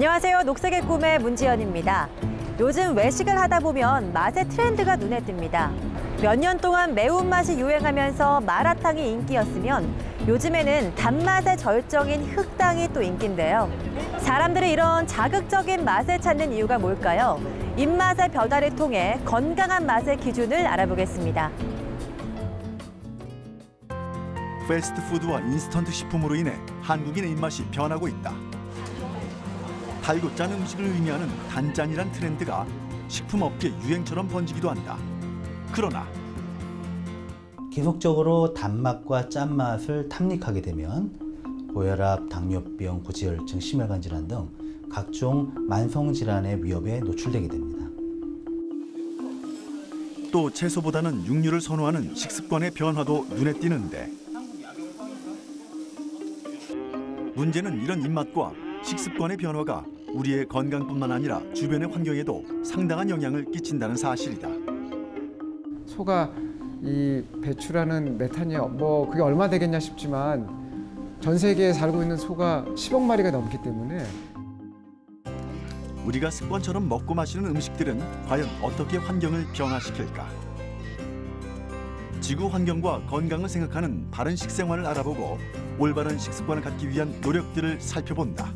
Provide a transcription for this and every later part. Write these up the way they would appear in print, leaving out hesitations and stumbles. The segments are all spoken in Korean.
안녕하세요. 녹색의 꿈의 문지연입니다. 요즘 외식을 하다 보면 맛의 트렌드가 눈에 띕니다. 몇 년 동안 매운맛이 유행하면서 마라탕이 인기였으면 요즘에는 단맛의 절정인 흑당이 또 인기인데요. 사람들이 이런 자극적인 맛을 찾는 이유가 뭘까요? 입맛의 변화를 통해 건강한 맛의 기준을 알아보겠습니다. 패스트푸드와 인스턴트 식품으로 인해 한국인의 입맛이 변하고 있다. 달고 짠 음식을 의미하는 단짠이란 트렌드가 식품업계 유행처럼 번지기도 한다. 그러나 계속적으로 단맛과 짠맛을 탐닉하게 되면 고혈압, 당뇨병, 고지혈증, 심혈관 질환 등 각종 만성 질환의 위협에 노출되게 됩니다. 또 채소보다는 육류를 선호하는 식습관의 변화도 눈에 띄는데 문제는 이런 입맛과 식습관의 변화가 우리의 건강뿐만 아니라 주변의 환경에도 상당한 영향을 끼친다는 사실이다. 소가 이 배출하는 메탄이 그게 얼마 되겠냐 싶지만 전 세계에 살고 있는 소가 10억 마리가 넘기 때문에 우리가 습관처럼 먹고 마시는 음식들은 과연 어떻게 환경을 변화시킬까? 지구 환경과 건강을 생각하는 바른 식생활을 알아보고 올바른 식습관을 갖기 위한 노력들을 살펴본다.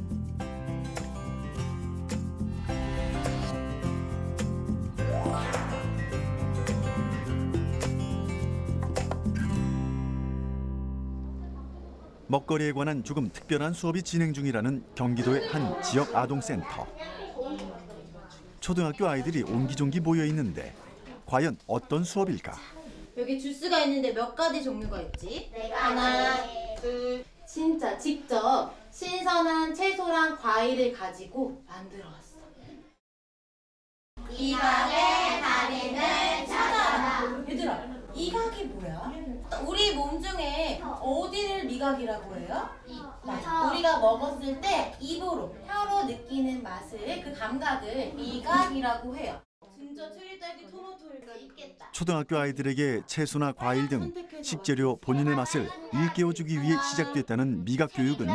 먹거리에 관한 조금 특별한 수업이 진행 중이라는 경기도의 한 지역 아동센터. 초등학교 아이들이 옹기종기 모여 있는데 과연 어떤 수업일까? 여기 주스가 있는데 몇 가지 종류가 있지? 하나, 둘, 진짜 직접 신선한 채소랑 과일을 가지고 만들어 왔어. 이각의 달인을 찾아라. 얘들아, 이각이 뭐야? 우리 몸 중에 어디를 미각이라고 해요? 맞아. 우리가 먹었을 때 입으로, 혀로 느끼는 맛을, 그 감각을 미각이라고 해요. 진짜 체리, 딸기, 토마토일까 있겠다. 초등학교 아이들에게 채소나 과일 등 식재료 본인의 맛을 일깨워주기 위해 시작됐다는 미각 교육은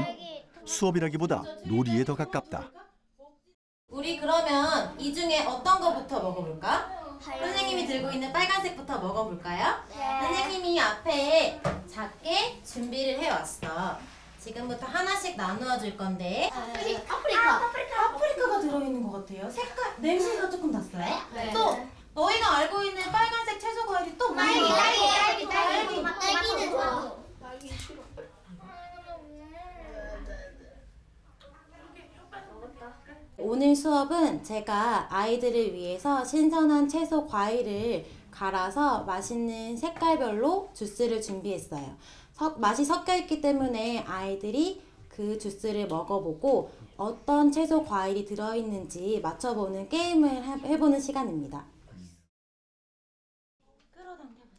수업이라기보다 놀이에 더 가깝다. 우리 그러면 이 중에 어떤 거부터 먹어볼까? 선생님이 들고 있는 빨간색부터 먹어볼까요? 선생님이 앞에 작게 준비를 해왔어. 지금부터 하나씩 나누어 줄 건데 파프리카가 들어있는 것 같아요. 색깔, 냄새가 조금 났어요? 네. 또 너희가 알고 있는 빨간색 채소 과일이 또 뭐예요? 딸기는 좋아. 오늘 수업은 제가 아이들을 위해서 신선한 채소 과일을 갈아서 맛있는 색깔별로 주스를 준비했어요. 맛이 섞여 있기 때문에 아이들이 그 주스를 먹어보고 어떤 채소 과일이 들어있는지 맞춰보는 게임을 해보는 시간입니다.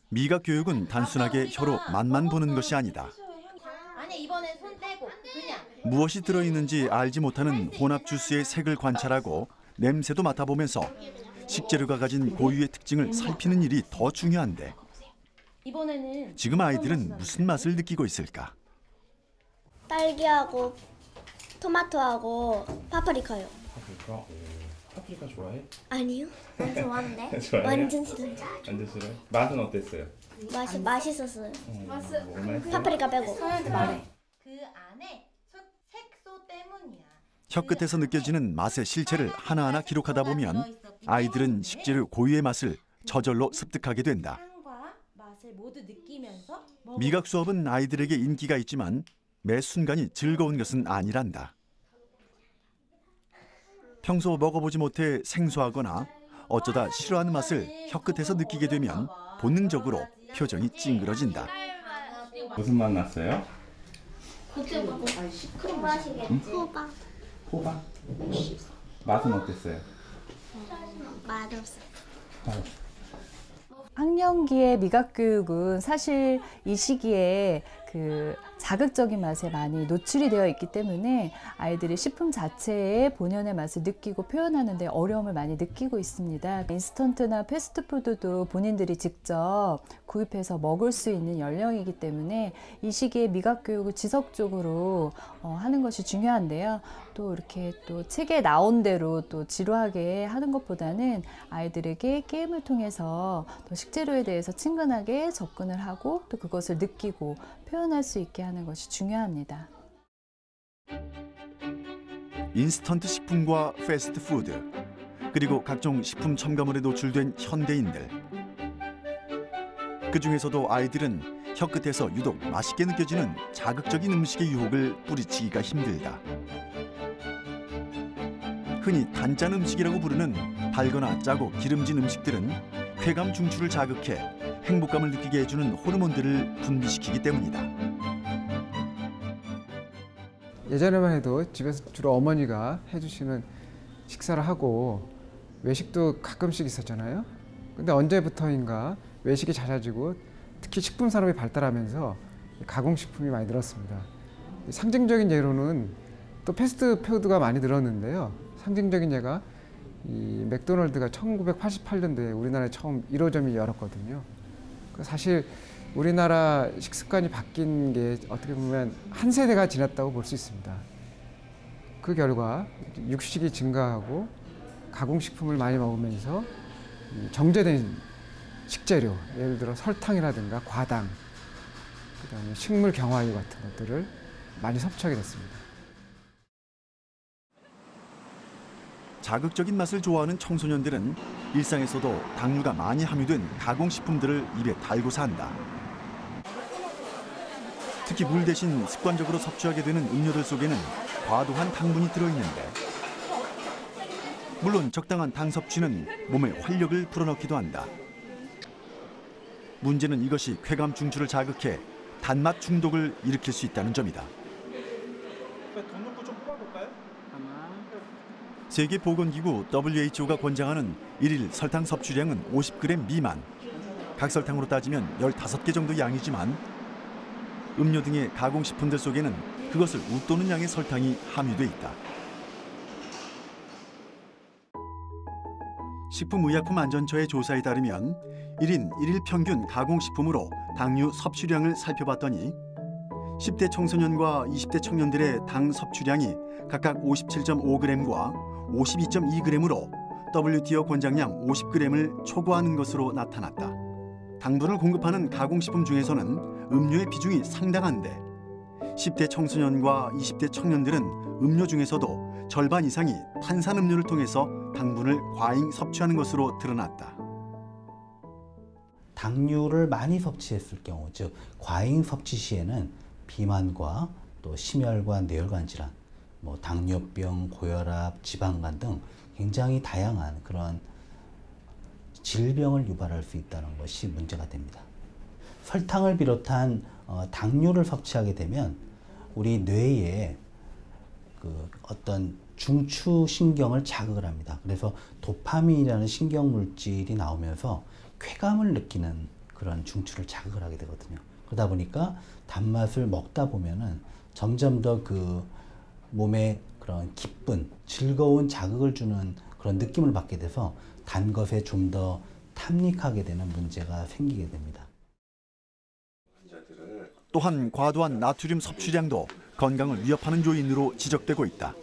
미각 교육은 단순하게 혀로 맛만 보는 것이 아니다. 아니, 이번엔 손 떼고 그냥. 무엇이 들어있는지 알지 못하는 혼합 주스의 색을 관찰하고 냄새도 맡아보면서 식재료가 가진 고유의 특징을 살피는 일이 더 중요한데 이번에는 지금 아이들은 무슨 맛을 느끼고 있을까? 딸기하고 토마토하고 파프리카요. 파프리카? 파프리카 좋아해? 아니요. 안 좋아하는데. 좋아해? 완전 싫어요. 완전 싫어해? 맛은 어땠어요? 맛있었어요. 먹을만했어요? 파프리카 빼고. 그 안에 색소 때문이야. 혀끝에서 느껴지는 맛의 실체를 하나하나 기록하다 보면 아이들은 식재료 고유의 맛을 저절로 습득하게 된다. 향과 맛을 모두 느끼면서 미각 수업은 아이들에게 인기가 있지만 매 순간이 즐거운 것은 아니란다. 평소 먹어보지 못해 생소하거나 어쩌다 싫어하는 맛을 혀끝에서 느끼게 되면 본능적으로 표정이 찡그러진다. 무슨 맛 났어요? 맛이겠지. 호박. 호박? 맛은 어땠어요? 맛없어. 학령기의 미각 교육은 사실 이 시기에 그 자극적인 맛에 많이 노출이 되어 있기 때문에 아이들이 식품 자체의 본연의 맛을 느끼고 표현하는 데 어려움을 많이 느끼고 있습니다. 인스턴트나 패스트푸드도 본인들이 직접 구입해서 먹을 수 있는 연령이기 때문에 이 시기에 미각 교육을 지속적으로 하는 것이 중요한데요. 또 이렇게 또 책에 나온 대로 또 지루하게 하는 것보다는 아이들에게 게임을 통해서 더 식재료에 대해서 친근하게 접근을 하고 또 그것을 느끼고 표현할 수 있게 하는 것이 중요합니다. 인스턴트 식품과 패스트푸드, 그리고 각종 식품 첨가물에 노출된 현대인들. 그중에서도 아이들은 혀끝에서 유독 맛있게 느껴지는 자극적인 음식의 유혹을 뿌리치기가 힘들다. 흔히 단짠 음식이라고 부르는 달거나 짜고 기름진 음식들은 쾌감 중추를 자극해 행복감을 느끼게 해주는 호르몬들을 분비시키기 때문이다. 예전에만 해도 집에서 주로 어머니가 해주시는 식사를 하고 외식도 가끔씩 있었잖아요. 근데 언제부터인가 외식이 잦아지고 특히 식품 산업이 발달하면서 가공식품이 많이 늘었습니다. 상징적인 예로는 또 패스트푸드가 많이 늘었는데요. 상징적인 예가 이 맥도날드가 1988년도에 우리나라에 처음 1호점이 열었거든요. 사실 우리나라 식습관이 바뀐 게 어떻게 보면 한 세대가 지났다고 볼 수 있습니다. 그 결과 육식이 증가하고 가공식품을 많이 먹으면서 정제된 식재료, 예를 들어 설탕이라든가 과당, 그다음에 식물 경화유 같은 것들을 많이 섭취하게 됐습니다. 자극적인 맛을 좋아하는 청소년들은 일상에서도 당류가 많이 함유된 가공식품들을 입에 달고 산다. 특히 물 대신 습관적으로 섭취하게 되는 음료들 속에는 과도한 당분이 들어있는데, 물론 적당한 당 섭취는 몸에 활력을 불어넣기도 한다. 문제는 이것이 쾌감 중추를 자극해 단맛 중독을 일으킬 수 있다는 점이다. 세계보건기구 WHO가 권장하는 일일 설탕 섭취량은 50g 미만. 각설탕으로 따지면 15개 정도 양이지만 음료 등의 가공식품들 속에는 그것을 웃도는 양의 설탕이 함유돼 있다. 식품의약품안전처의 조사에 따르면 1인 1일 평균 가공식품으로 당류 섭취량을 살펴봤더니 10대 청소년과 20대 청년들의 당 섭취량이 각각 57.5g과 52.2g으로 WTO 권장량 50g을 초과하는 것으로 나타났다. 당분을 공급하는 가공식품 중에서는 음료의 비중이 상당한데 10대 청소년과 20대 청년들은 음료 중에서도 절반 이상이 탄산음료를 통해서 당분을 과잉 섭취하는 것으로 드러났다. 당류를 많이 섭취했을 경우, 즉 과잉 섭취 시에는 비만과 또 심혈관 뇌혈관 질환, 당뇨병, 고혈압, 지방간 등 굉장히 다양한 그런 질병을 유발할 수 있다는 것이 문제가 됩니다. 설탕을 비롯한 당류를 섭취하게 되면 우리 뇌에 어떤 중추 신경을 자극을 합니다. 그래서 도파민이라는 신경 물질이 나오면서 쾌감을 느끼는 그런 중추를 자극을 하게 되거든요. 그러다 보니까 단맛을 먹다 보면은 점점 더 그 몸에 그런 기쁜, 즐거운 자극을 주는 그런 느낌을 받게 돼서 단 것에 좀 더 탐닉하게 되는 문제가 생기게 됩니다. 또한 과도한 나트륨 섭취량도 건강을 위협하는 요인으로 지적되고 있다.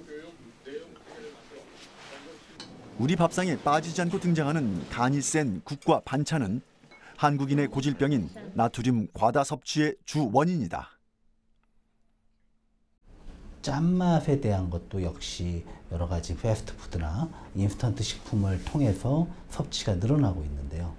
우리 밥상에 빠지지 않고 등장하는 간이 센 국과 반찬은 한국인의 고질병인 나트륨 과다 섭취의 주 원인이다. 짠맛에 대한 것도 역시 여러 가지 패스트푸드나 인스턴트 식품을 통해서 섭취가 늘어나고 있는데요.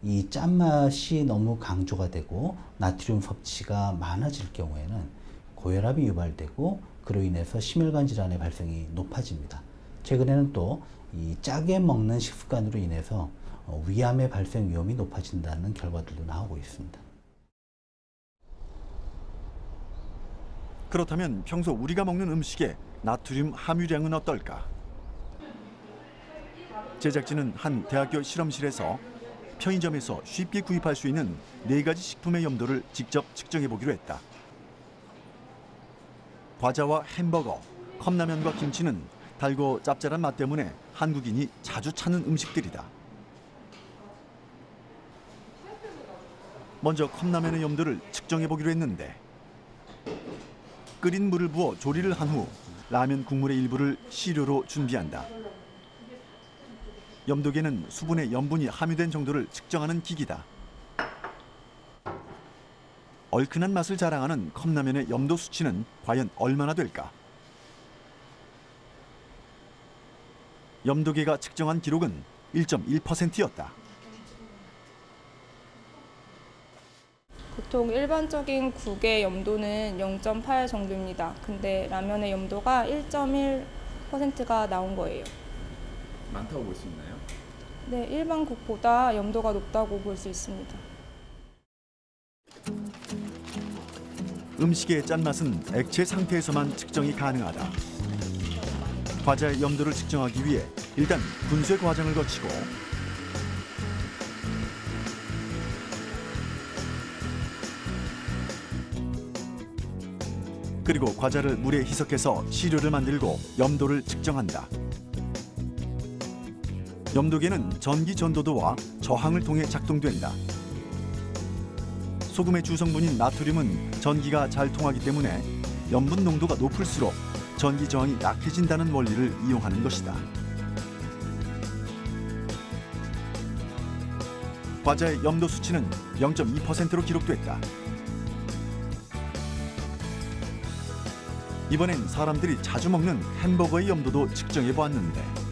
이 짠맛이 너무 강조가 되고 나트륨 섭취가 많아질 경우에는 고혈압이 유발되고 그로 인해서 심혈관 질환의 발생이 높아집니다. 최근에는 또 이 짜게 먹는 식습관으로 인해서 위암의 발생 위험이 높아진다는 결과들도 나오고 있습니다. 그렇다면 평소 우리가 먹는 음식의 나트륨 함유량은 어떨까? 제작진은 한 대학교 실험실에서 편의점에서 쉽게 구입할 수 있는 4가지 식품의 염도를 직접 측정해 보기로 했다. 과자와 햄버거, 컵라면과 김치는 달고 짭짤한 맛 때문에 한국인이 자주 찾는 음식들이다. 먼저 컵라면의 염도를 측정해 보기로 했는데 끓인 물을 부어 조리를 한 후 라면 국물의 일부를 시료로 준비한다. 염도계는 수분의 염분이 함유된 정도를 측정하는 기기다. 얼큰한 맛을 자랑하는 컵라면의 염도 수치는 과연 얼마나 될까? 염도계가 측정한 기록은 1.1%였다. 보통 일반적인 국의 염도는 0.8 정도입니다. 근데 라면의 염도가 1.1%가 나온 거예요. 많다고 볼 수 있나요? 네, 일반 국보다 염도가 높다고 볼 수 있습니다. 음식의 짠맛은 액체 상태에서만 측정이 가능하다. 과자의 염도를 측정하기 위해 일단 분쇄 과정을 거치고 그리고 과자를 물에 희석해서 시료를 만들고 염도를 측정한다. 염도계는 전기 전도도와 저항을 통해 작동된다. 소금의 주성분인 나트륨은 전기가 잘 통하기 때문에 염분 농도가 높을수록 전기 저항이 약해진다는 원리를 이용하는 것이다. 과자의 염도 수치는 0.2%로 기록됐다. 이번엔 사람들이 자주 먹는 햄버거의 염도도 측정해 보았는데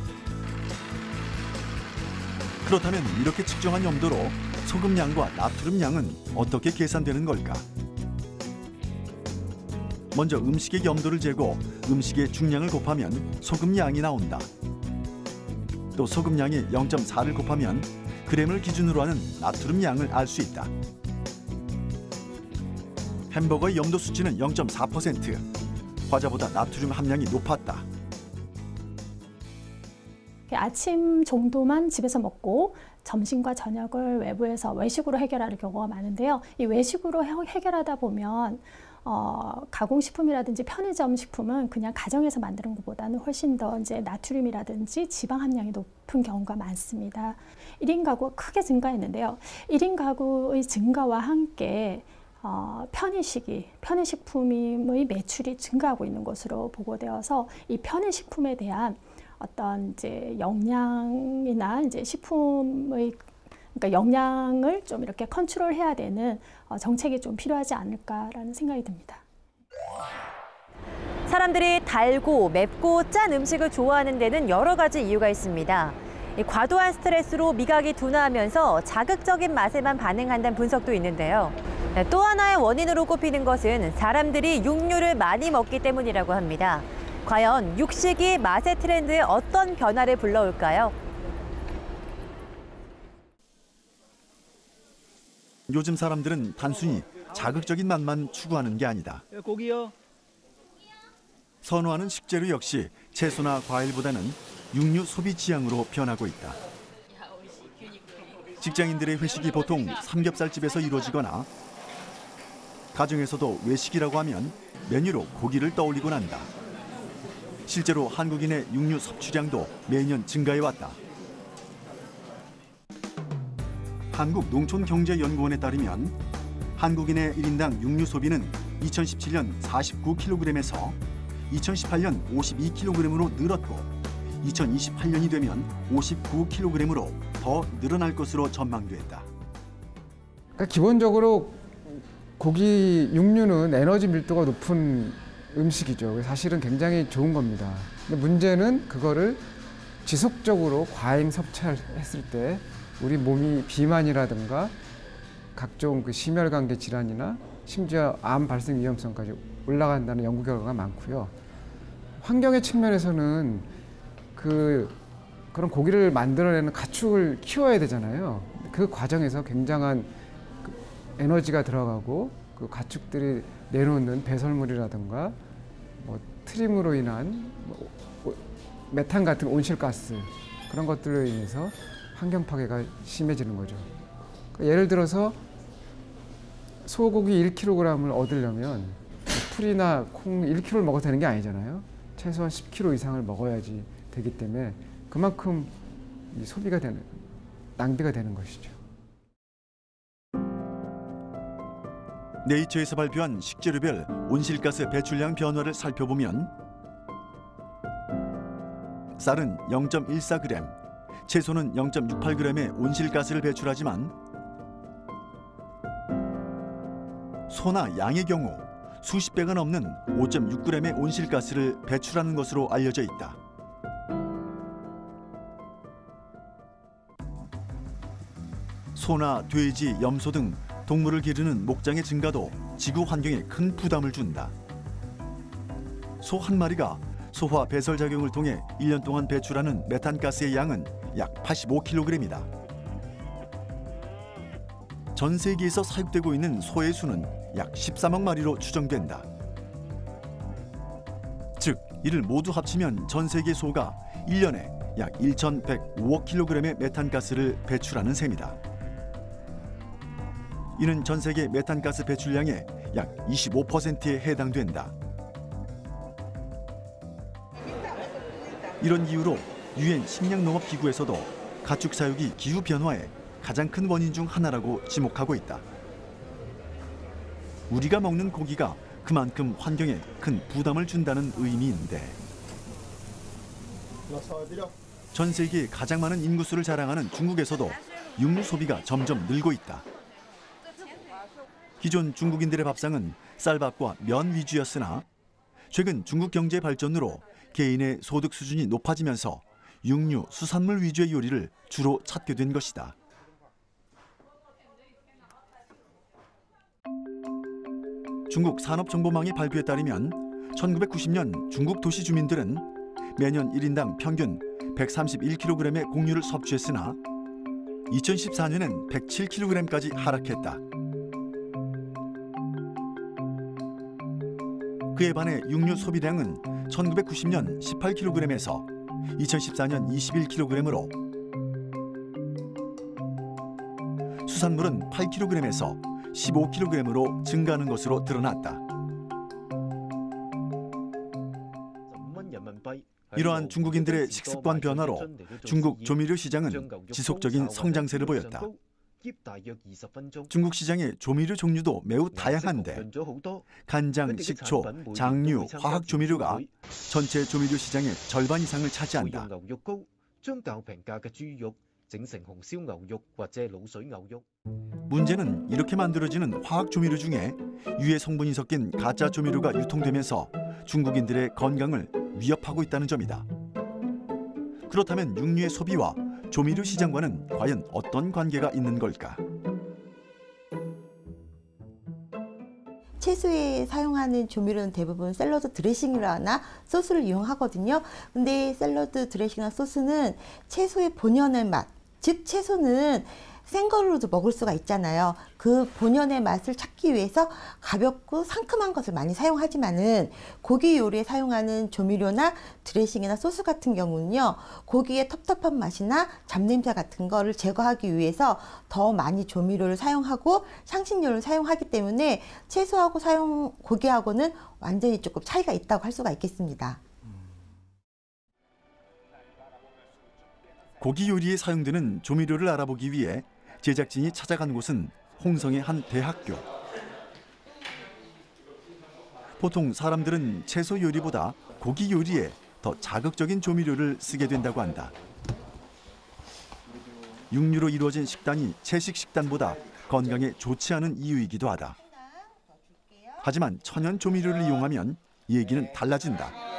그렇다면 이렇게 측정한 염도로 소금 양과 나트륨 양은 어떻게 계산되는 걸까? 먼저 음식의 염도를 재고 음식의 중량을 곱하면 소금 양이 나온다. 또 소금 양의 0.4를 곱하면 그램을 기준으로 하는 나트륨 양을 알 수 있다. 햄버거의 염도 수치는 0.4%. 과자보다 나트륨 함량이 높았다. 아침 정도만 집에서 먹고 점심과 저녁을 외부에서 외식으로 해결하는 경우가 많은데요. 이 외식으로 해결하다 보면 가공식품이라든지 편의점 식품은 그냥 가정에서 만드는 것보다는 훨씬 더 이제 나트륨이라든지 지방 함량이 높은 경우가 많습니다. 1인 가구가 크게 증가했는데요. 1인 가구의 증가와 함께 편의식품의 매출이 증가하고 있는 것으로 보고되어서 이 편의식품에 대한 어떤 이제 영양이나 이제 식품의 그러니까 영양을 좀 이렇게 컨트롤해야 되는 정책이 좀 필요하지 않을까라는 생각이 듭니다. 사람들이 달고 맵고 짠 음식을 좋아하는 데는 여러 가지 이유가 있습니다. 과도한 스트레스로 미각이 둔화하면서 자극적인 맛에만 반응한다는 분석도 있는데요. 또 하나의 원인으로 꼽히는 것은 사람들이 육류를 많이 먹기 때문이라고 합니다. 과연 육식이 맛의 트렌드에 어떤 변화를 불러올까요? 요즘 사람들은 단순히 자극적인 맛만 추구하는 게 아니다. 고기요. 선호하는 식재료 역시 채소나 과일보다는 육류 소비 지향으로 변하고 있다. 직장인들의 회식이 보통 삼겹살집에서 이루어지거나 가정에서도 외식이라고 하면 메뉴로 고기를 떠올리곤 한다. 실제로 한국인의 육류 섭취량도 매년 증가해왔다. 한국농촌경제연구원에 따르면 한국인의 1인당 육류 소비는 2017년 49kg에서 2018년 52kg으로 늘었고 2028년이 되면 59kg으로 더 늘어날 것으로 전망됐다. 그러니까 기본적으로 육류는 에너지 밀도가 높은 음식이죠. 사실은 굉장히 좋은 겁니다. 근데 문제는 그거를 지속적으로 과잉 섭취했을 때 우리 몸이 비만이라든가 각종 심혈관계 질환이나 심지어 암 발생 위험성까지 올라간다는 연구 결과가 많고요. 환경의 측면에서는 그런 고기를 만들어내는 가축을 키워야 되잖아요. 그 과정에서 굉장한 에너지가 들어가고 그 가축들이 내놓는 배설물이라든가 트림으로 인한 메탄 같은 온실가스 그런 것들로 인해서 환경 파괴가 심해지는 거죠. 예를 들어서 소고기 1kg을 얻으려면 풀이나 콩 1kg를 먹어도 되는 게 아니잖아요. 최소한 10kg 이상을 먹어야지 되기 때문에 그만큼 이 소비가 되는, 낭비가 되는 것이죠. 네이처에서 발표한 식재료별 온실가스 배출량 변화를 살펴보면 쌀은 0.14g, 채소는 0.68g의 온실가스를 배출하지만 소나 양의 경우 수십 배가 넘는 5.6g의 온실가스를 배출하는 것으로 알려져 있다. 소나 돼지, 염소 등 동물을 기르는 목장의 증가도 지구 환경에 큰 부담을 준다. 소 한 마리가 소화 배설 작용을 통해 1년 동안 배출하는 메탄가스의 양은 약 85kg이다. 전 세계에서 사육되고 있는 소의 수는 약 13억 마리로 추정된다. 즉, 이를 모두 합치면 전 세계 소가 1년에 약 1,105억 kg의 메탄가스를 배출하는 셈이다. 이는 전 세계 메탄가스 배출량의 약 25%에 해당된다. 이런 이유로 유엔 식량농업기구에서도 가축 사육이 기후 변화의 가장 큰 원인 중 하나라고 지목하고 있다. 우리가 먹는 고기가 그만큼 환경에 큰 부담을 준다는 의미인데, 전 세계에 가장 많은 인구수를 자랑하는 중국에서도 육류 소비가 점점 늘고 있다. 기존 중국인들의 밥상은 쌀밥과 면 위주였으나 최근 중국 경제 발전으로 개인의 소득 수준이 높아지면서 육류, 수산물 위주의 요리를 주로 찾게 된 것이다. 중국 산업정보망의 발표에 따르면 1990년 중국 도시 주민들은 매년 1인당 평균 131kg의 곡류를 섭취했으나 2014년엔 107kg까지 하락했다. 그에 반해 육류 소비량은 1990년 18kg에서 2014년 21kg으로, 수산물은 8kg에서 15kg으로 증가하는 것으로 드러났다. 이러한 중국인들의 식습관 변화로 중국 조미료 시장은 지속적인 성장세를 보였다. 중국 시장의 조미료 종류도 매우 다양한데 간장, 식초, 장류, 화학 조미료가 전체 조미료 시장의 절반 이상을 차지한다. 문제는 이렇게 만들어지는 화학 조미료 중에 유해 성분이 섞인 가짜 조미료가 유통되면서 중국인들의 건강을 위협하고 있다는 점이다. 그렇다면 육류의 소비와 조미료 시장과는 과연 어떤 관계가 있는 걸까? 채소에 사용하는 조미료는 대부분 샐러드 드레싱이나 소스를 이용하거든요. 근데 샐러드 드레싱이나 소스는 채소의 본연의 맛, 즉 채소는 생거로도 먹을 수가 있잖아요. 그 본연의 맛을 찾기 위해서 가볍고 상큼한 것을 많이 사용하지만은 고기 요리에 사용하는 조미료나 드레싱이나 소스 같은 경우는요, 고기의 텁텁한 맛이나 잡냄새 같은 거를 제거하기 위해서 더 많이 조미료를 사용하고 향신료를 사용하기 때문에 채소하고 고기하고는 완전히 조금 차이가 있다고 할 수가 있겠습니다. 고기 요리에 사용되는 조미료를 알아보기 위해 제작진이 찾아간 곳은 홍성의 한 대학교. 보통 사람들은 채소 요리보다 고기 요리에 더 자극적인 조미료를 쓰게 된다고 한다. 육류로 이루어진 식단이 채식 식단보다 건강에 좋지 않은 이유이기도 하다. 하지만 천연 조미료를 이용하면 얘기는 달라진다.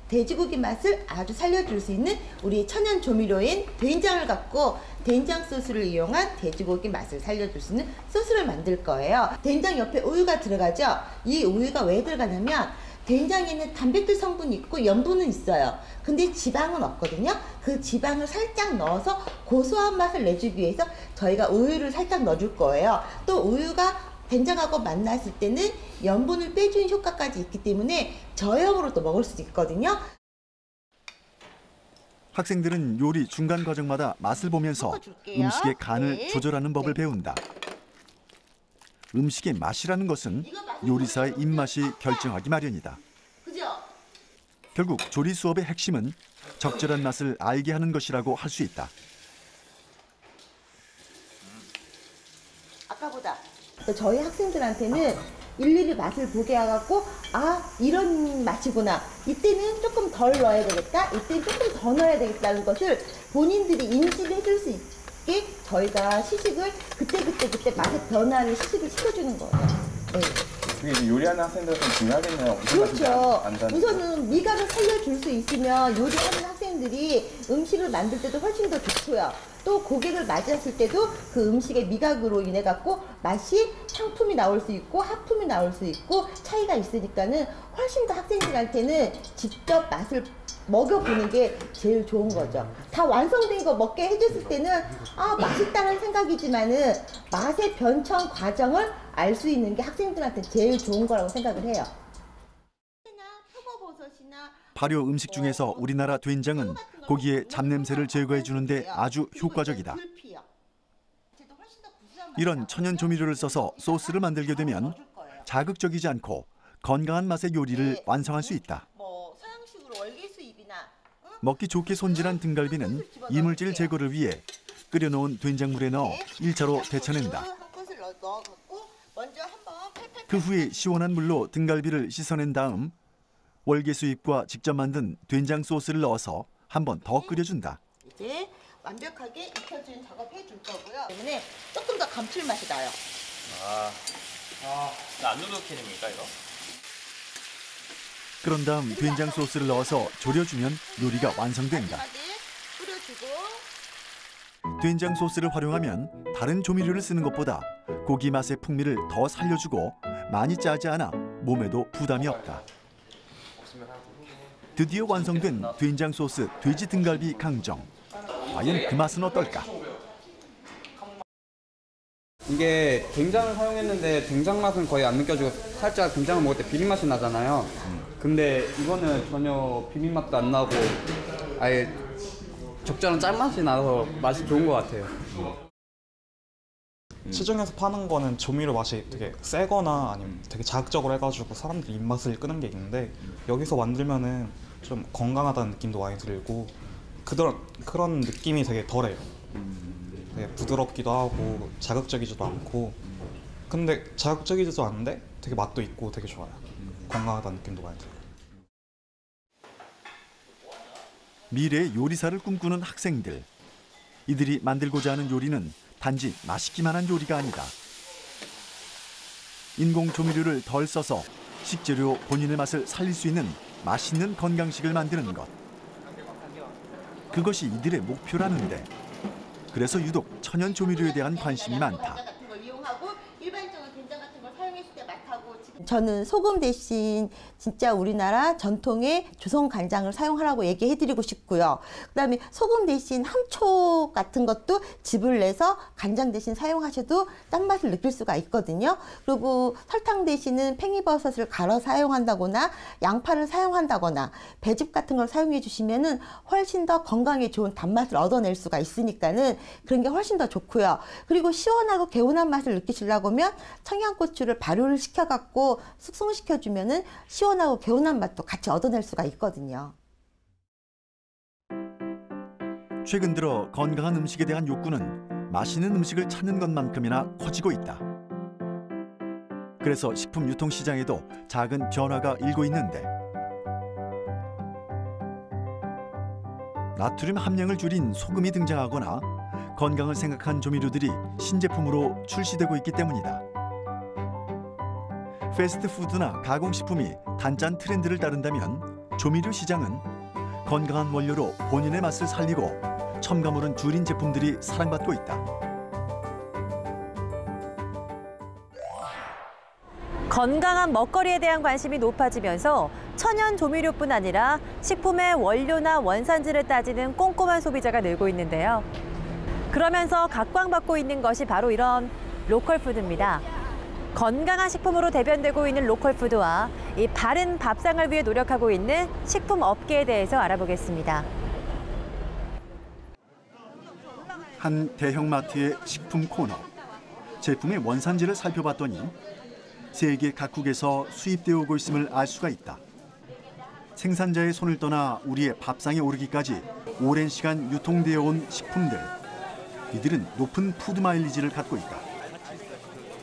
돼지고기 맛을 아주 살려줄 수 있는 우리의 천연 조미료인 된장을 갖고 된장 소스를 이용한 돼지고기 맛을 살려줄 수 있는 소스를 만들 거예요. 된장 옆에 우유가 들어가죠. 이 우유가 왜 들어가냐면 된장에는 단백질 성분이 있고 염분은 있어요. 근데 지방은 없거든요. 그 지방을 살짝 넣어서 고소한 맛을 내주기 위해서 저희가 우유를 살짝 넣어줄 거예요. 또 우유가 된장하고 만났을 때는 염분을 빼주는 효과까지 있기 때문에 저염으로도 먹을 수 있거든요. 학생들은 요리 중간 과정마다 맛을 보면서 음식의 간을 조절하는 법을 배운다. 음식의 맛이라는 것은 요리사의 입맛이 결정하기 마련이다. 결국 조리 수업의 핵심은 적절한 맛을 알게 하는 것이라고 할 수 있다. 아까보다 저희 학생들한테는 일일이 맛을 보게 해갖고 이런 맛이구나. 이때는 조금 덜 넣어야 되겠다. 이때는 조금 더 넣어야 되겠다는 것을 본인들이 인지를 해줄 수 있게 저희가 시식을 그때 맛의 변화를 시식을 시켜주는 거예요. 네. 그게 요리하는 학생들한테 중요하겠네요. 그렇죠. 우선은 미각을 살려줄 수 있으면 요리하는 학생들이 음식을 만들 때도 훨씬 더 좋고요. 또 고객을 맞이했을 때도 그 음식의 미각으로 인해 갖고 맛이 상품이 나올 수 있고 하품이 나올 수 있고 차이가 있으니까는 훨씬 더 학생들한테는 직접 맛을 먹여보는 게 제일 좋은 거죠. 다 완성된 거 먹게 해줬을 때는 맛있다는 생각이지만은 맛의 변천 과정을 알 수 있는 게 학생들한테 제일 좋은 거라고 생각을 해요. 발효 음식 중에서 우리나라 된장은 고기의 잡냄새를 제거해 주는데 아주 효과적이다. 이런 천연 조미료를 써서 소스를 만들게 되면 자극적이지 않고 건강한 맛의 요리를 완성할 수 있다. 먹기 좋게 손질한 등갈비는 이물질 제거를 위해 끓여놓은 된장물에 넣어 1차로 데쳐낸다. 그 후에 시원한 물로 등갈비를 씻어낸 다음 월계수잎과 직접 만든 된장 소스를 넣어서 한 번 더 끓여준다. 이제 완벽하게 익혀준 작업해 줄 거고요. 때문에 조금 더 감칠맛이 나요. 안 누르게 됩니까 이거? 그런 다음 된장 소스를 넣어서 졸여주면 요리가 완성된다. 된장 소스를 활용하면 다른 조미료를 쓰는 것보다 고기 맛의 풍미를 더 살려주고 많이 짜지 않아 몸에도 부담이 없다. 드디어 완성된 된장 소스 돼지 등갈비 강정. 과연 그 맛은 어떨까? 이게 된장을 사용했는데 된장 맛은 거의 안 느껴지고 살짝 된장을 먹을 때 비린 맛이 나잖아요. 근데 이거는 전혀 비린 맛도 안 나고 아예 적절한 짠맛이 나서 맛이 좋은 것 같아요. 시중에서 파는 거는 조미료 맛이 되게 세거나 아니면 되게 자극적으로 해가지고 사람들이 입맛을 끄는 게 있는데 여기서 만들면은 좀 건강하다는 느낌도 많이 들고 그런 느낌이 되게 덜해요. 되게 부드럽기도 하고 자극적이지도 않고 근데 자극적이지도 않은데 되게 맛도 있고 되게 좋아요. 건강하다는 느낌도 많이 들고. 미래의 요리사를 꿈꾸는 학생들. 이들이 만들고자 하는 요리는 단지 맛있기만 한 요리가 아니다. 인공 조미료를 덜 써서 식재료 본인의 맛을 살릴 수 있는 맛있는 건강식을 만드는 것. 그것이 이들의 목표라는데 그래서 유독 천연 조미료에 대한 관심이 많다. 저는 소금 대신 진짜 우리나라 전통의 조선 간장을 사용하라고 얘기해드리고 싶고요. 그다음에 소금 대신 함초 같은 것도 즙을 내서 간장 대신 사용하셔도 짠맛을 느낄 수가 있거든요. 그리고 설탕 대신은 팽이버섯을 갈아 사용한다거나 양파를 사용한다거나 배즙 같은 걸 사용해 주시면은 훨씬 더 건강에 좋은 단맛을 얻어낼 수가 있으니까는 그런 게 훨씬 더 좋고요. 그리고 시원하고 개운한 맛을 느끼시려고 하면 청양고추를 발효를 시켜갖고 숙성시켜주면은 시원하고 개운한 맛도 같이 얻어낼 수가 있거든요. 최근 들어 건강한 음식에 대한 욕구는 맛있는 음식을 찾는 것만큼이나 커지고 있다. 그래서 식품 유통 시장에도 작은 변화가 일고 있는데 나트륨 함량을 줄인 소금이 등장하거나 건강을 생각한 조미료들이 신제품으로 출시되고 있기 때문이다. 패스트푸드나 가공식품이 단짠 트렌드를 따른다면 조미료 시장은 건강한 원료로 본인의 맛을 살리고 첨가물은 줄인 제품들이 사랑받고 있다. 건강한 먹거리에 대한 관심이 높아지면서 천연 조미료뿐 아니라 식품의 원료나 원산지를 따지는 꼼꼼한 소비자가 늘고 있는데요. 그러면서 각광받고 있는 것이 바로 이런 로컬푸드입니다. 건강한 식품으로 대변되고 있는 로컬푸드와 이 바른 밥상을 위해 노력하고 있는 식품 업계에 대해서 알아보겠습니다. 한 대형마트의 식품 코너. 제품의 원산지를 살펴봤더니 세계 각국에서 수입되어 오고 있음을 알 수가 있다. 생산자의 손을 떠나 우리의 밥상에 오르기까지 오랜 시간 유통되어 온 식품들. 이들은 높은 푸드 마일리지를 갖고 있다.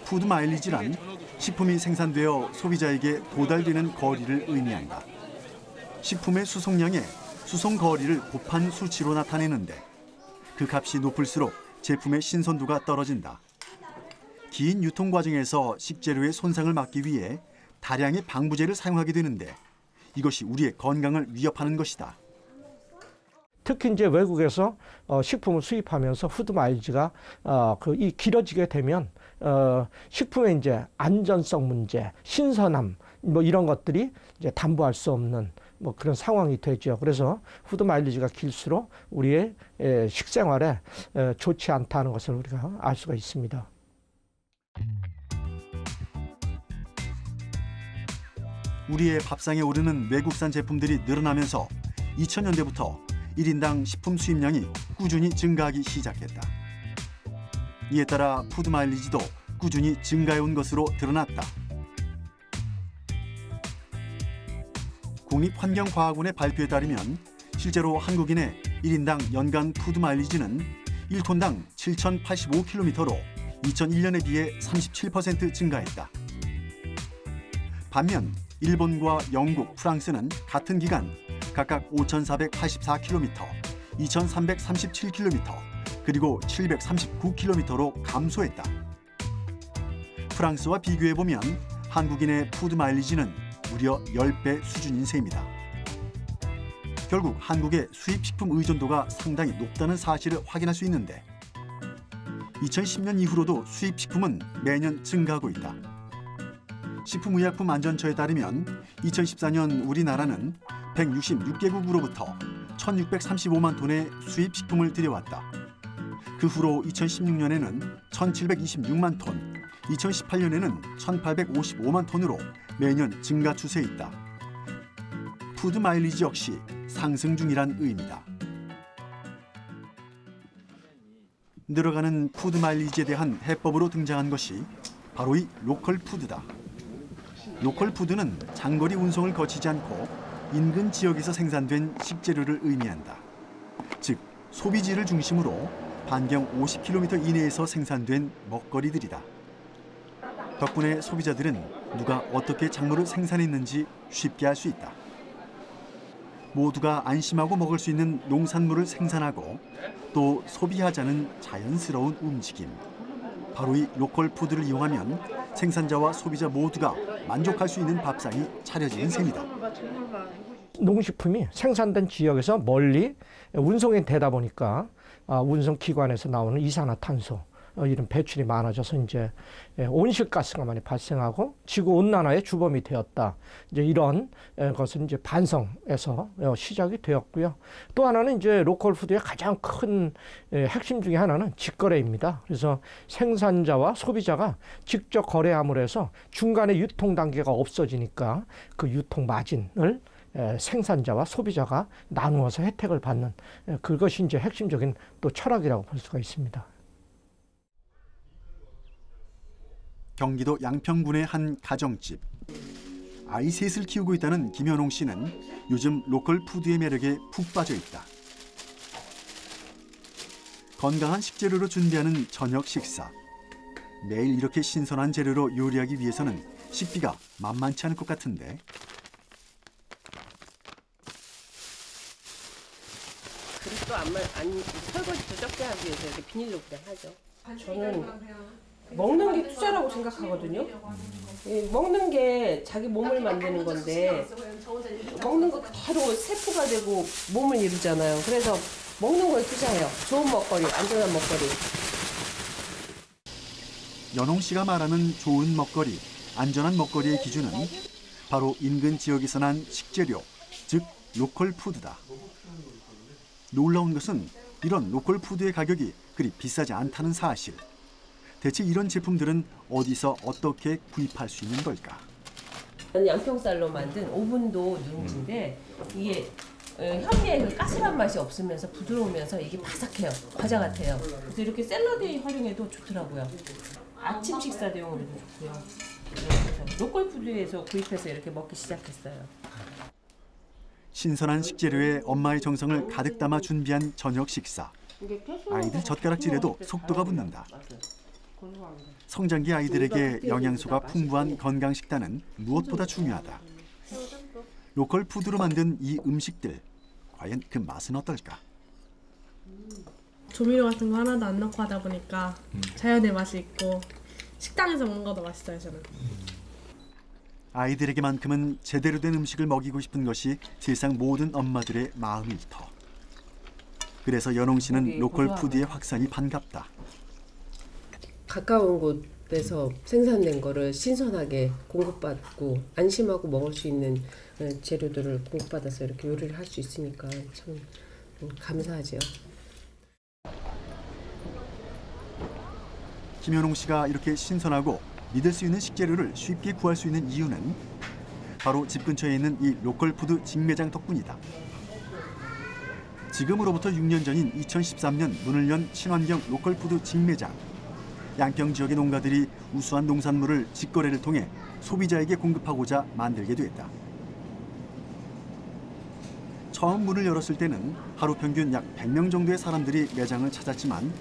푸드 마일리지란 식품이 생산되어 소비자에게 도달되는 거리를 의미한다. 식품의 수송량에 수송 거리를 곱한 수치로 나타내는데 그 값이 높을수록 제품의 신선도가 떨어진다. 긴 유통 과정에서 식재료의 손상을 막기 위해 다량의 방부제를 사용하게 되는데 이것이 우리의 건강을 위협하는 것이다. 특히 이제 외국에서 식품을 수입하면서 푸드 마일리지가 이 길어지게 되면 식품의 이제 안전성 문제, 신선함 뭐 이런 것들이 이제 담보할 수 없는 뭐 그런 상황이 되죠. 그래서 푸드 마일리지가 길수록 우리의 식생활에 좋지 않다는 것을 우리가 알 수가 있습니다. 우리의 밥상에 오르는 외국산 제품들이 늘어나면서 2000년대부터 1인당 식품 수입량이 꾸준히 증가하기 시작했다. 이에 따라 푸드 마일리지도 꾸준히 증가해온 것으로 드러났다. 국립환경과학원의 발표에 따르면 실제로 한국인의 1인당 연간 푸드 마일리지는 1톤당 7,085km로 2001년에 비해 37% 증가했다. 반면 일본과 영국, 프랑스는 같은 기간 각각 5,484km, 2,337km, 그리고 739km로 감소했다. 프랑스와 비교해보면 한국인의 푸드 마일리지는 무려 10배 수준인 셈이다. 결국 한국의 수입식품 의존도가 상당히 높다는 사실을 확인할 수 있는데 2010년 이후로도 수입식품은 매년 증가하고 있다. 식품의약품안전처에 따르면 2014년 우리나라는 166개국으로부터 1,635만 톤의 수입식품을 들여왔다. 그 후로 2016년에는 1,726만 톤, 2018년에는 1,855만 톤으로 매년 증가 추세에 있다. 푸드 마일리지 역시 상승 중이란 의미다. 늘어가는 푸드 마일리지에 대한 해법으로 등장한 것이 바로 이 로컬 푸드다. 로컬 푸드는 장거리 운송을 거치지 않고 인근 지역에서 생산된 식재료를 의미한다. 즉, 소비지를 중심으로 반경 50km 이내에서 생산된 먹거리들이다. 덕분에 소비자들은 누가 어떻게 작물을 생산했는지 쉽게 알 수 있다. 모두가 안심하고 먹을 수 있는 농산물을 생산하고 또 소비하자는 자연스러운 움직임. 바로 이 로컬 푸드를 이용하면 생산자와 소비자 모두가 만족할 수 있는 밥상이 차려지는 셈이다. 농식품이 생산된 지역에서 멀리 운송이 되다 보니까 운송기관에서 나오는 이산화탄소 이런 배출이 많아져서 이제 온실가스가 많이 발생하고 지구 온난화의 주범이 되었다. 이제 이런 것은 이제 반성에서 시작이 되었고요. 또 하나는 이제 로컬 푸드의 가장 큰 핵심 중에 하나는 직거래입니다. 그래서 생산자와 소비자가 직접 거래함으로 해서 중간에 유통 단계가 없어지니까 그 유통 마진을 생산자와 소비자가 나누어서 혜택을 받는 그것이 이제 핵심적인 또 철학이라고 볼 수가 있습니다. 경기도 양평군의 한 가정집. 아이 셋을 키우고 있다는 김현홍 씨는 요즘 로컬 푸드의 매력에 푹 빠져 있다. 건강한 식재료로 준비하는 저녁 식사. 매일 이렇게 신선한 재료로 요리하기 위해서는 식비가 만만치 않을 것 같은데. 그릇도 설거지도 적게 하기 위해서 이렇게 비닐로 그냥 하죠. 저는 먹는 게 투자라고 생각하거든요. 먹는 게 자기 몸을 만드는 건데 먹는 거 그대로 세포가 되고 몸을 이루잖아요. 그래서 먹는 거에 투자해요. 좋은 먹거리, 안전한 먹거리. 연홍 씨가 말하는 좋은 먹거리, 안전한 먹거리의 기준은 바로 인근 지역에서 난 식재료, 즉 로컬 푸드다. 놀라운 것은 이런 로컬 푸드의 가격이 그리 비싸지 않다는 사실. 대체 이런 제품들은 어디서 어떻게 구입할 수 있는 걸까? 양평쌀로 만든 오븐도 누룽지인데 이게 현미의 그 까슬한 맛이 없으면서 부드러우면서 이게 바삭해요. 과자 같아요. 그래서 이렇게 샐러드에 활용해도 좋더라고요. 아침 식사 대용으로도 좋고요. 그래서 로컬푸드에서 구입해서 이렇게 먹기 시작했어요. 신선한 식재료에 엄마의 정성을 가득 담아 준비한 저녁 식사. 아이들 젓가락질에도 속도가 붙는다. 성장기 아이들에게 영양소가 풍부한 건강 식단은 무엇보다 중요하다. 로컬 푸드로 만든 이 음식들, 과연 그 맛은 어떨까? 조미료 같은 거 하나도 안 넣고 하다 보니까 자연의 맛이 있고 식당에서 먹는 것도 맛있어요, 저는. 아이들에게만큼은 제대로 된 음식을 먹이고 싶은 것이 세상 모든 엄마들의 마음일 터. 그래서 연홍 씨는 로컬 푸드의 확산이 반갑다. 가까운 곳에서 생산된 거를 신선하게 공급받고 안심하고 먹을 수 있는 재료들을 공급받아서 이렇게 요리를 할 수 있으니까 참 감사하죠. 김연홍 씨가 이렇게 신선하고 믿을 수 있는 식재료를 쉽게 구할 수 있는 이유는 바로 집 근처에 있는 이 로컬 푸드 직매장 덕분이다. 지금으로부터 6년 전인 2013년 문을 연 친환경 로컬 푸드 직매장. 양평 지역의 농가들이 우수한 농산물을 직거래를 통해 소비자에게 공급하고자 만들게 됐다. 처음 문을 열었을 때는 하루 평균 약 100명 정도의 사람들이 매장을 찾았지만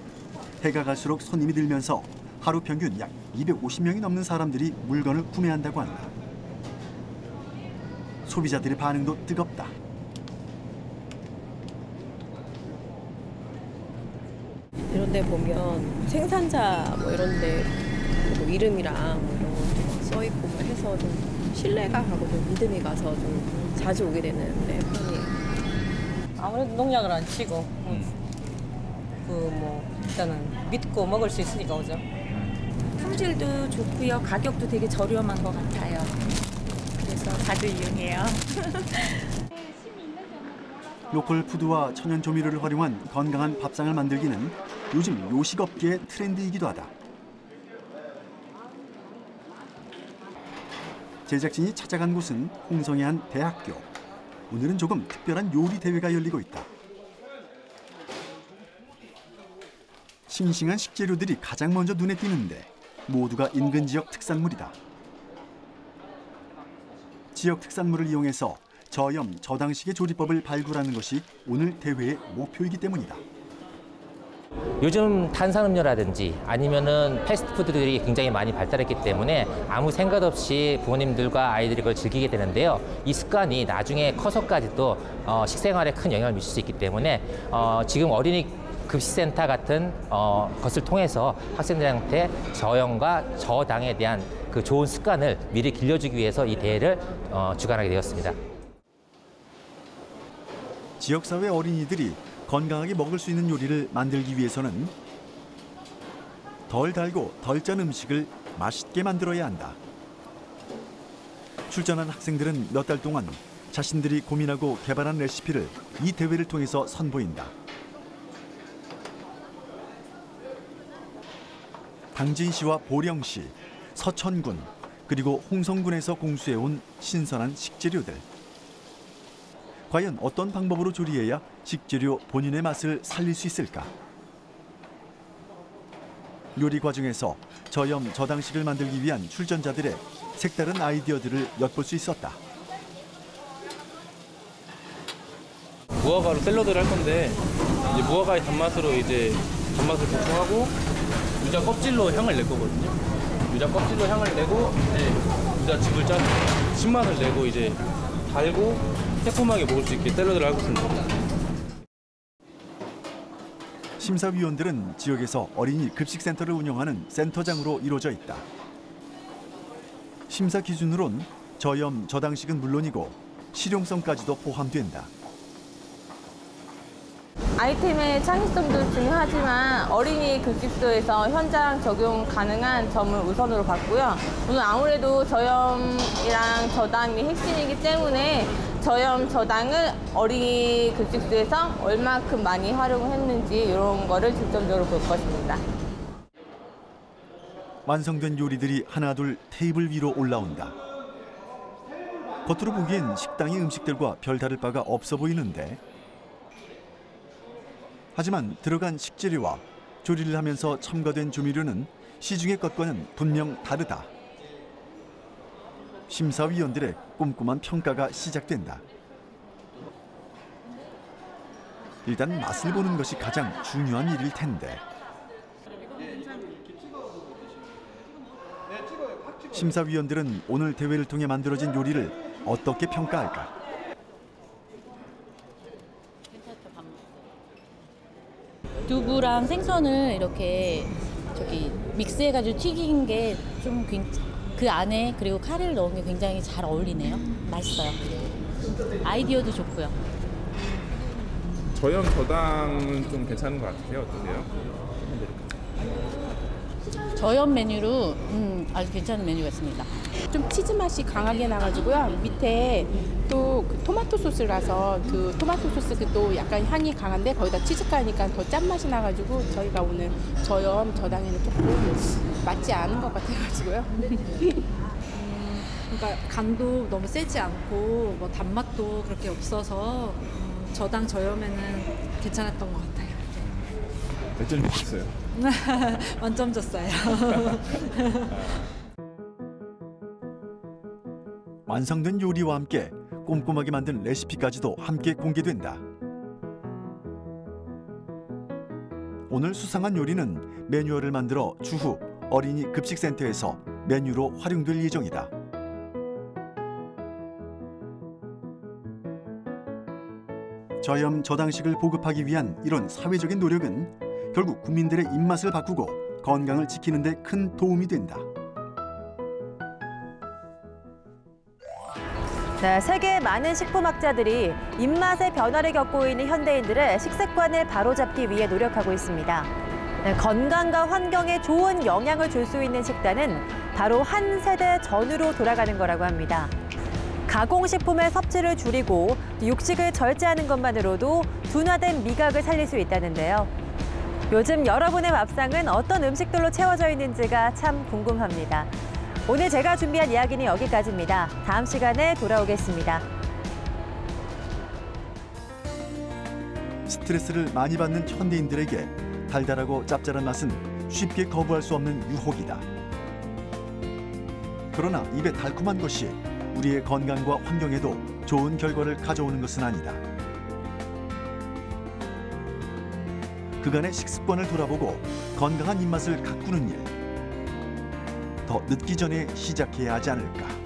해가 갈수록 손님이 늘면서 하루 평균 약 250명이 넘는 사람들이 물건을 구매한다고 한다. 소비자들의 반응도 뜨겁다. 이런 데 보면 생산자 뭐 이런 데 뭐 이름이랑 뭐 이런 거 써 있고 뭐 해서 좀 신뢰가 가고 좀 믿음이 가서 좀 자주 오게 되는 데 편이에요. 아무래도 농약을 안 치고 일단은 믿고 먹을 수 있으니까 오죠. 품질도 좋고요. 가격도 되게 저렴한 것 같아요. 그래서 자주 이용해요. 로컬 푸드와 천연 조미료를 활용한 건강한 밥상을 만들기는 요즘 요식업계의 트렌드이기도 하다. 제작진이 찾아간 곳은 홍성의 한 대학교. 오늘은 조금 특별한 요리 대회가 열리고 있다. 싱싱한 식재료들이 가장 먼저 눈에 띄는데 모두가 인근 지역 특산물이다. 지역 특산물을 이용해서 저염, 저당식의 조리법을 발굴하는 것이 오늘 대회의 목표이기 때문이다. 요즘 탄산음료라든지 아니면은 패스트푸드들이 굉장히 많이 발달했기 때문에 아무 생각 없이 부모님들과 아이들이 그걸 즐기게 되는데요. 이 습관이 나중에 커서까지도 식생활에 큰 영향을 미칠 수 있기 때문에 지금 어린이 급식센터 같은 것을 통해서 학생들한테 저염과 저당에 대한 그 좋은 습관을 미리 길러주기 위해서 이 대회를 주관하게 되었습니다. 지역사회 어린이들이 건강하게 먹을 수 있는 요리를 만들기 위해서는 덜 달고 덜 짠 음식을 맛있게 만들어야 한다. 출전한 학생들은 몇 달 동안 자신들이 고민하고 개발한 레시피를 이 대회를 통해서 선보인다. 당진시와 보령시, 서천군, 그리고 홍성군에서 공수해온 신선한 식재료들. 과연 어떤 방법으로 조리해야 식재료 본인의 맛을 살릴 수 있을까? 요리 과정에서 저염, 저당식을 만들기 위한 출전자들의 색다른 아이디어들을 엿볼 수 있었다. 무화과로 샐러드를 할 건데 이제 무화과의 단맛으로 이제 단맛을 보충하고 유자 껍질로 향을 낼 거거든요. 유자 껍질로 향을 내고 이제 유자 즙을 짜서 신맛을 내고 이제 달고 새콤하게 먹을 수 있게 샐러드를 하고 있습니다. 심사위원들은 지역에서 어린이 급식센터를 운영하는 센터장으로 이루어져 있다. 심사 기준으론 저염, 저당식은 물론이고 실용성까지도 포함된다. 아이템의 창의성도 중요하지만 어린이 급식소에서 현장 적용 가능한 점을 우선으로 봤고요. 오늘 아무래도 저염이랑 저당이 핵심이기 때문에 저염, 저당을 어린이 급식소에서 얼마큼 많이 활용했는지 이런 거를 중점적으로 볼 것입니다. 완성된 요리들이 하나둘 테이블 위로 올라온다. 겉으로 보기엔 식당의 음식들과 별다를 바가 없어 보이는데 하지만 들어간 식재료와 조리를 하면서 첨가된 조미료는 시중의 것과는 분명 다르다. 심사위원들의 꼼꼼한 평가가 시작된다. 일단 맛을 보는 것이 가장 중요한 일일 텐데 심사위원들은 오늘 대회를 통해 만들어진 요리를 어떻게 평가할까? 두부랑 생선을 이렇게 믹스해가지고 튀긴 게 좀 그 안에 그리고 카레를 넣은 게 굉장히 잘 어울리네요. 맛있어요. 아이디어도 좋고요. 저염 저당은 좀 괜찮은 것 같아요. 어떠세요? 저염 메뉴로 아주 괜찮은 메뉴가 있습니다. 좀 치즈 맛이 강하게 나가지고요. 밑에 또 그 토마토 소스라서 그 토마토 소스 또 약간 향이 강한데 거기다 치즈 까니까 더 짠맛이 나가지고 저희가 오늘 저염 저당에는 조금 맞지 않은 것 같아가지고요. 그러니까 간도 너무 세지 않고 뭐 단맛도 그렇게 없어서 저당 저염에는 괜찮았던 것 같아요. 몇 점 주셨어요? 만점 줬어요. 완성된 요리와 함께 꼼꼼하게 만든 레시피까지도 함께 공개된다. 오늘 수상한 요리는 매뉴얼을 만들어 추후 어린이 급식센터에서 메뉴로 활용될 예정이다. 저염 저당식을 보급하기 위한 이런 사회적인 노력은 결국 국민들의 입맛을 바꾸고 건강을 지키는 데 큰 도움이 된다. 네, 세계의 많은 식품학자들이 입맛의 변화를 겪고 있는 현대인들의 식습관을 바로잡기 위해 노력하고 있습니다. 네, 건강과 환경에 좋은 영향을 줄 수 있는 식단은 바로 한 세대 전으로 돌아가는 거라고 합니다. 가공식품의 섭취를 줄이고 육식을 절제하는 것만으로도 둔화된 미각을 살릴 수 있다는데요. 요즘 여러분의 밥상은 어떤 음식들로 채워져 있는지가 참 궁금합니다. 오늘 제가 준비한 이야기는 여기까지입니다. 다음 시간에 돌아오겠습니다. 스트레스를 많이 받는 현대인들에게 달달하고 짭짤한 맛은 쉽게 거부할 수 없는 유혹이다. 그러나 입에 달콤한 것이 우리의 건강과 환경에도 좋은 결과를 가져오는 것은 아니다. 그간의 식습관을 돌아보고 건강한 입맛을 가꾸는 일, 더 늦기 전에 시작해야 하지 않을까.